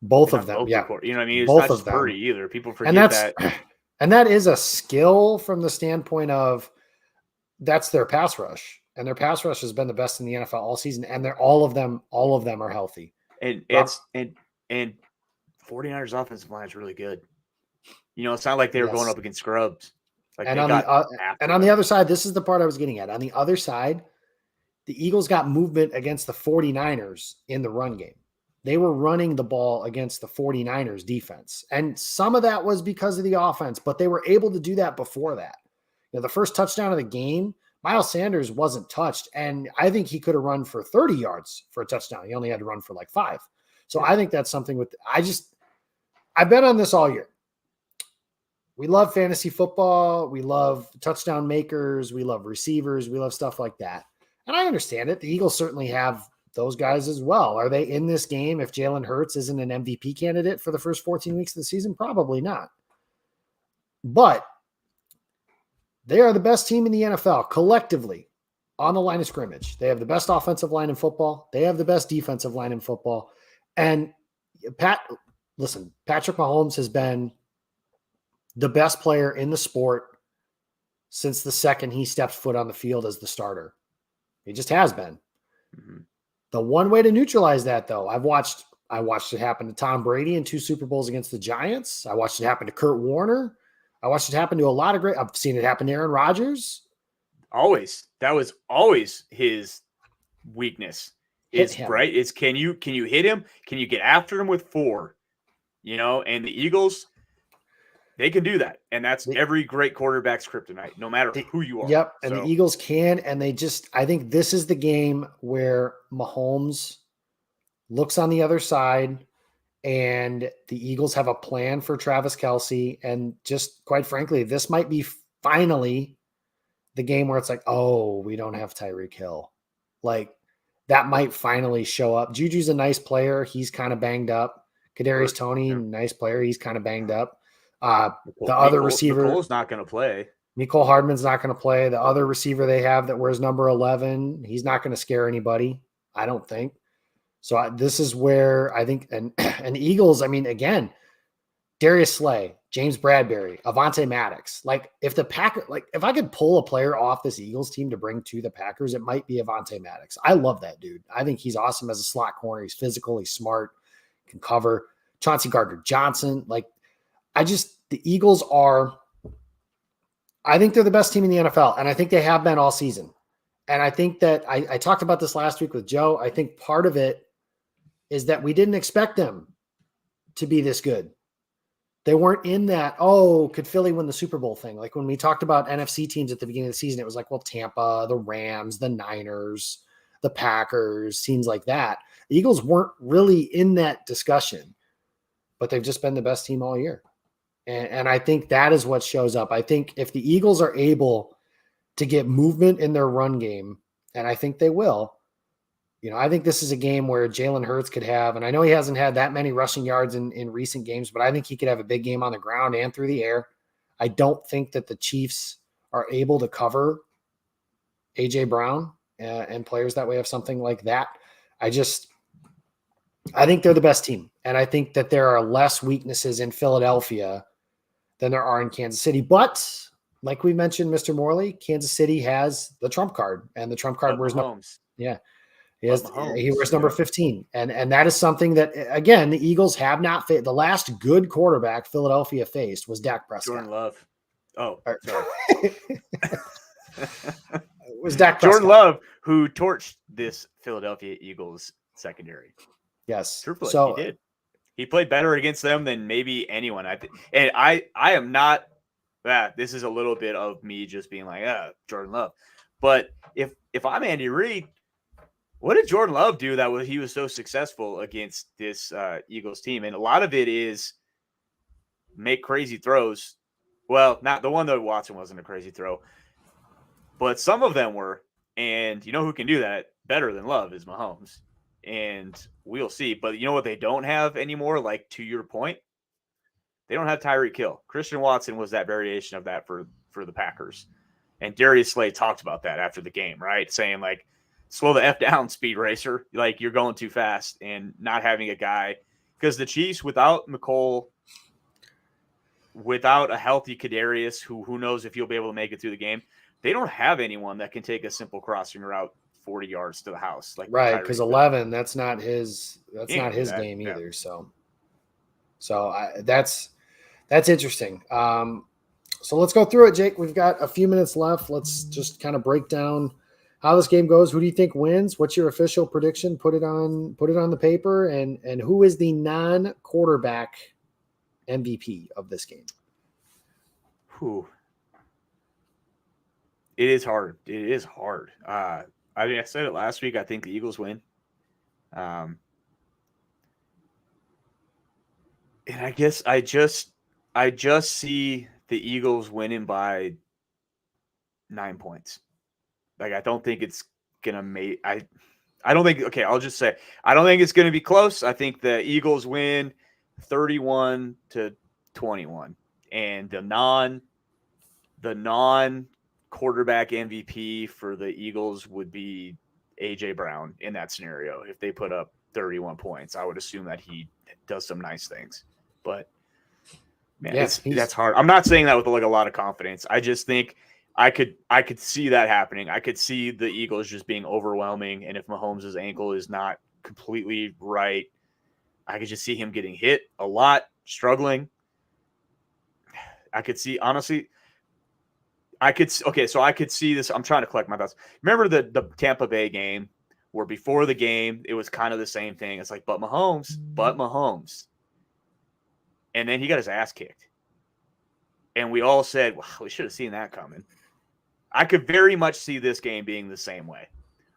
Both of them. Yeah. You know what I mean? It's both not of them. Purdy either. People forget that. And that is a skill from the standpoint of that's their pass rush. And their pass rush has been the best in the NFL all season. And all of them are healthy. And 49ers offensive line is really good. It's not like they were going up against scrubs. Like and on the other side, this is the part I was getting at. On the other side, the Eagles got movement against the 49ers in the run game. They were running the ball against the 49ers defense. And some of that was because of the offense, but they were able to do that before that. The first touchdown of the game, Miles Sanders wasn't touched. And I think he could have run for 30 yards for a touchdown. He only had to run for like 5. So I think that's something I've been on this all year. We love fantasy football. We love touchdown makers. We love receivers. We love stuff like that. And I understand it. The Eagles certainly have those guys as well. Are they in this game if Jalen Hurts isn't an MVP candidate for the first 14 weeks of the season? Probably not. But they are the best team in the NFL collectively on the line of scrimmage. They have the best offensive line in football. They have the best defensive line in football. And Patrick Mahomes has been the best player in the sport since the second he stepped foot on the field as the starter. He just has been. Mm-hmm. The one way to neutralize that, though, I watched it happen to Tom Brady in 2 Super Bowls against the Giants. I watched it happen to Kurt Warner. I watched it happen to a lot of I've seen it happen to Aaron Rodgers. Always. That was always his weakness. Right? It's can you hit him? Can you get after him with 4? And the Eagles, they can do that. And that's every great quarterback's kryptonite, no matter who you are. Yep. And the Eagles can. And I think this is the game where Mahomes looks on the other side, and the Eagles have a plan for Travis Kelce. And just quite frankly, this might be finally the game where it's like, oh, we don't have Tyreek Hill. Like, that might finally show up. Juju's a nice player. He's kind of banged up. Kadarius Toney, nice player. He's kind of banged up. The other receiver, Nicole's not going to play. Mecole Hardman's not going to play. The other receiver they have that wears number 11, he's not going to scare anybody, I don't think. So this is where I think, and Eagles, I mean, again, Darius Slay, James Bradbury, Avonte Maddox. Like, if I could pull a player off this Eagles team to bring to the Packers, it might be Avonte Maddox. I love that dude. I think he's awesome as a slot corner. He's physical, he's smart, can cover. Chauncey Gardner-Johnson. Like, the Eagles I think they're the best team in the NFL, and I think they have been all season. And I think that I talked about this last week with Joe. I think part of it is that we didn't expect them to be this good. They weren't in that, could Philly win the Super Bowl thing? Like, when we talked about NFC teams at the beginning of the season, it was like, well, Tampa, the Rams, the Niners, the Packers, teams like that. The Eagles weren't really in that discussion, but they've just been the best team all year. And I think that is what shows up. I think if the Eagles are able to get movement in their run game, and I think they will, I think this is a game where Jalen Hurts could have, and I know he hasn't had that many rushing yards in recent games, but I think he could have a big game on the ground and through the air. I don't think that the Chiefs are able to cover A.J. Brown and players that way of something like that. I think they're the best team. And I think that there are less weaknesses in Philadelphia than there are in Kansas City. But like we mentioned, Mr. Morley, Kansas City has the trump card, and the trump card wears Mahomes. He wears number 15. And that is something that, again, the Eagles have not faced. The last good quarterback Philadelphia faced was Dak Prescott. Jordan Love. Oh, sorry. It was Dak Prescott. Jordan Love, who torched this Philadelphia Eagles secondary. Yes. Truthfully, So, he did. He played better against them than maybe anyone. I am not that. This is a little bit of me just being like, Jordan Love. But if I'm Andy Reid, what did Jordan Love do that he was so successful against this Eagles team? And a lot of it is make crazy throws. Well, not the one that Watson wasn't a crazy throw, but some of them were. And you know who can do that better than Love is Mahomes. And we'll see. But you know what they don't have anymore? Like, to your point, they don't have Tyreek Hill. Christian Watson was that variation of that for the Packers. And Darius Slay talked about that after the game, right? Saying, like, slow the F down, speed racer. Like, you're going too fast, and not having a guy. Because the Chiefs, without Mecole, without a healthy Kadarius, who knows if he'll be able to make it through the game, they don't have anyone that can take a simple crossing route 40 yards to the house. Like, right, because 11, that's not his game either. Yeah. So that's interesting. So let's go through it, Jake. We've got a few minutes left. Let's just kind of break down how this game goes. Who do you think wins? What's your official prediction? Put it on the paper, and who is the non-quarterback MVP of this game? Whew. It is hard. I said it last week. I think the Eagles win. And I guess I just see the Eagles winning by 9 points. Like, I don't think it's gonna make. I don't think. Okay, I'll just say I don't think it's gonna be close. I think the Eagles win 31-21, and the non quarterback MVP for the Eagles would be A.J. Brown in that scenario. If they put up 31 points, I would assume that he does some nice things. But man, that's hard. I'm not saying that with like a lot of confidence. I just think I could see that happening. I could see the Eagles just being overwhelming, and if Mahomes' ankle is not completely right, I could just see him getting hit a lot, struggling. I could see, honestly, I could see this. I'm trying to collect my thoughts. Remember the Tampa Bay game where before the game, it was kind of the same thing. It's like, but Mahomes. And then he got his ass kicked. And we all said, wow, we should have seen that coming. I could very much see this game being the same way,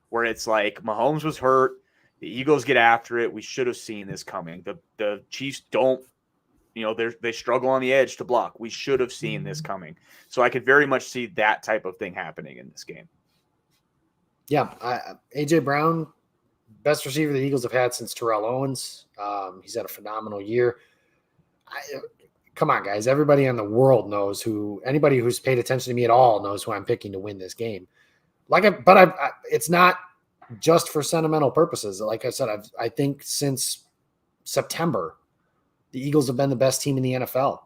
where it's like Mahomes was hurt. The Eagles get after it. We should have seen this coming. The Chiefs don't, they struggle on the edge to block. We should have seen this coming. So I could very much see that type of thing happening in this game. Yeah, A.J. Brown, best receiver the Eagles have had since Terrell Owens. He's had a phenomenal year. Come on, guys. Everybody in the world knows anybody who's paid attention to me at all knows who I'm picking to win this game. It's not just for sentimental purposes. Like I said, I think since September, the Eagles have been the best team in the NFL.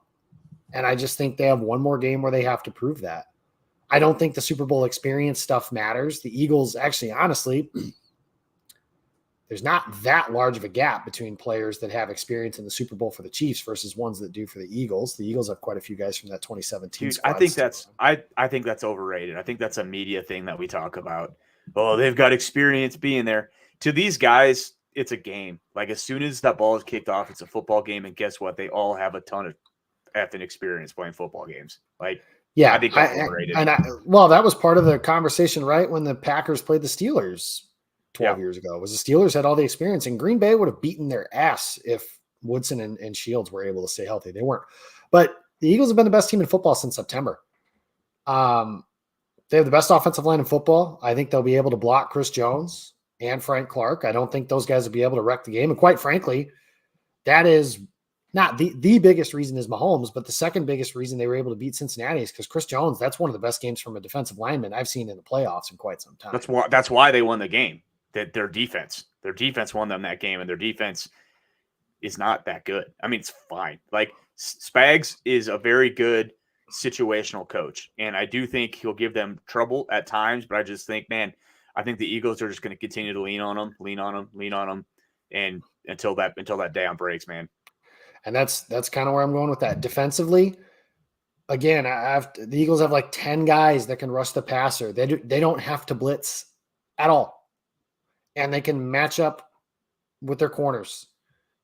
And I just think they have one more game where they have to prove that. I don't think the Super Bowl experience stuff matters. The Eagles, actually, honestly, there's not that large of a gap between players that have experience in the Super Bowl for the Chiefs versus ones that do for the Eagles. The Eagles have quite a few guys from that 2017 Dude, squad. I think that's overrated. I think that's a media thing that we talk about. Oh, they've got experience being there. To these guys, it's a game. Like, as soon as that ball is kicked off, it's a football game, and guess what? They all have a ton of effing experience playing football games. Like, yeah, I think that's overrated. Well, that was part of the conversation, right? When the Packers played the Steelers 12 years ago, was the Steelers had all the experience, and Green Bay would have beaten their ass if Woodson and Shields were able to stay healthy. They weren't. But the Eagles have been the best team in football since September. They have the best offensive line in football. I think they'll be able to block Chris Jones and Frank Clark. I don't think those guys will be able to wreck the game. And quite frankly, that is not the biggest reason is Mahomes, but the second biggest reason they were able to beat Cincinnati is because Chris Jones, that's one of the best games from a defensive lineman I've seen in the playoffs in quite some time. That's why they won the game. That their defense won them that game, and their defense is not that good. I mean, it's fine. Like, Spags is a very good situational coach, and I do think he'll give them trouble at times, but I just think, man, I think the Eagles are just going to continue to lean on them, and until that damn breaks, man. And that's kind of where I'm going with that. Defensively, again, the Eagles have like 10 guys that can rush the passer. They don't have to blitz at all. And they can match up with their corners.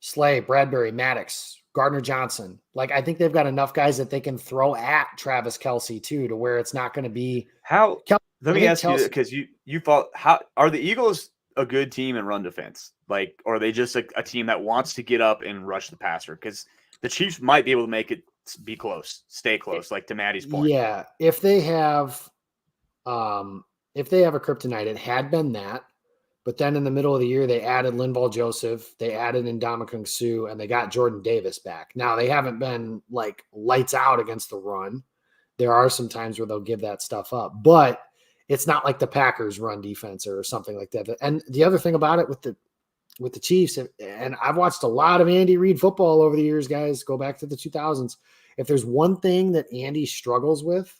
Slay, Bradbury, Maddox, Gardner Johnson. Like, I think they've got enough guys that they can throw at Travis Kelce too, to where it's not going to be how. Let me ask you, because you thought, how are the Eagles a good team in run defense? Like, or are they just a team that wants to get up and rush the passer? Because the Chiefs might be able to make it be close, stay close, like to Maddie's point. Yeah, if they have a kryptonite, it had been that. But then in the middle of the year, they added Linval Joseph, they added Ndamukong Suh, and they got Jordan Davis back. Now, they haven't been like lights out against the run. There are some times where they'll give that stuff up, but it's not like the Packers run defense or something like that. And the other thing about it with the Chiefs, and I've watched a lot of Andy Reid football over the years, guys, go back to the 2000s. If there's one thing that Andy struggles with,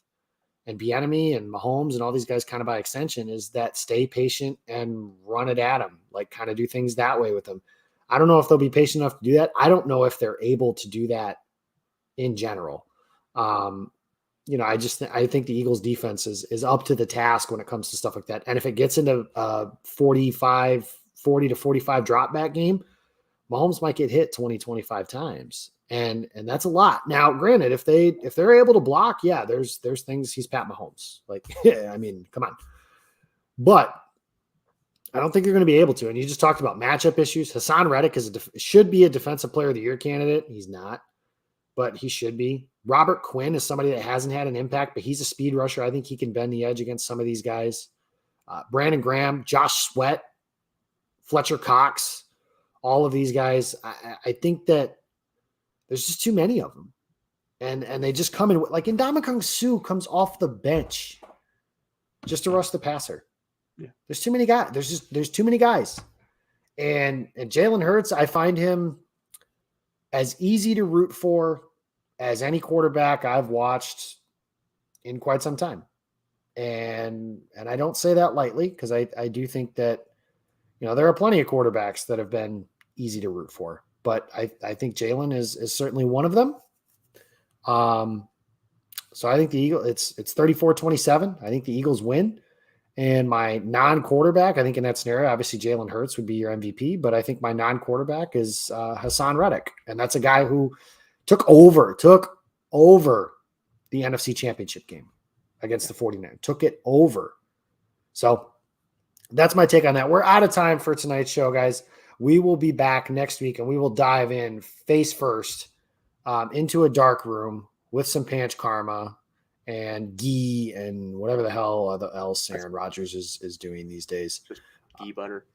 and Bieniemy and Mahomes and all these guys kind of by extension, is that stay patient and run it at them, like kind of do things that way with them. I don't know if they'll be patient enough to do that. I don't know if they're able to do that in general. I think the Eagles defense is up to the task when it comes to stuff like that. And if it gets into a 40 to 45 drop back game, Mahomes might get hit 20, 25 times. And that's a lot. Now, granted, if they're able to block, yeah, there's things. He's Pat Mahomes. Like, I mean, come on. But I don't think you're going to be able to. And you just talked about matchup issues. Hassan Reddick should be a defensive player of the year candidate. He's not, but he should be. Robert Quinn is somebody that hasn't had an impact, but he's a speed rusher. I think he can bend the edge against some of these guys. Brandon Graham, Josh Sweat, Fletcher Cox, all of these guys. I think that there's just too many of them. And they just come in, like Ndamukong Suh comes off the bench just to rush the passer. Yeah. There's too many guys. There's too many guys. And Jalen Hurts, I find him as easy to root for as any quarterback I've watched in quite some time. And I don't say that lightly, because I do think that, there are plenty of quarterbacks that have been easy to root for. But I think Jalen is certainly one of them. So I think the Eagles, it's 34-27. I think the Eagles win. And my non-quarterback, I think in that scenario, obviously Jalen Hurts would be your MVP, but I think my non-quarterback is Hassan Reddick. And that's a guy who took over the NFC Championship game against the 49ers. Took it over. So that's my take on that. We're out of time for tonight's show, guys. We will be back next week, and we will dive in face first into a dark room with some Panch Karma and ghee and whatever the hell else Aaron Rodgers is doing these days. Just ghee butter.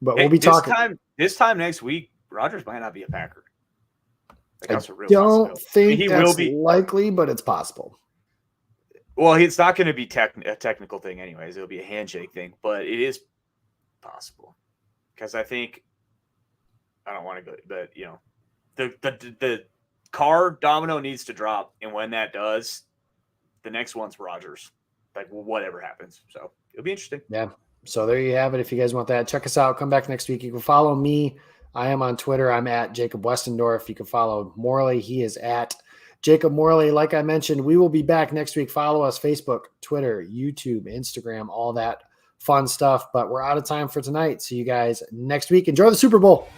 But we'll be talking. This time next week, Rodgers might not be a Packer. I don't think he that's will be likely, but it's possible. Well, it's not going to be a technical thing anyways. It'll be a handshake thing, but it is possible. Because I think I don't want to go, but the car domino needs to drop, and when that does, the next one's Rodgers. Like whatever happens, so it'll be interesting. Yeah. So there you have it. If you guys want that, check us out. Come back next week. You can follow me. I am on Twitter. I'm at Jacob Westendorf. You can follow Morley. He is at Jacob Morley. Like I mentioned, we will be back next week. Follow us: Facebook, Twitter, YouTube, Instagram, all that fun stuff. But we're out of time for tonight. See you guys next week. Enjoy the Super Bowl.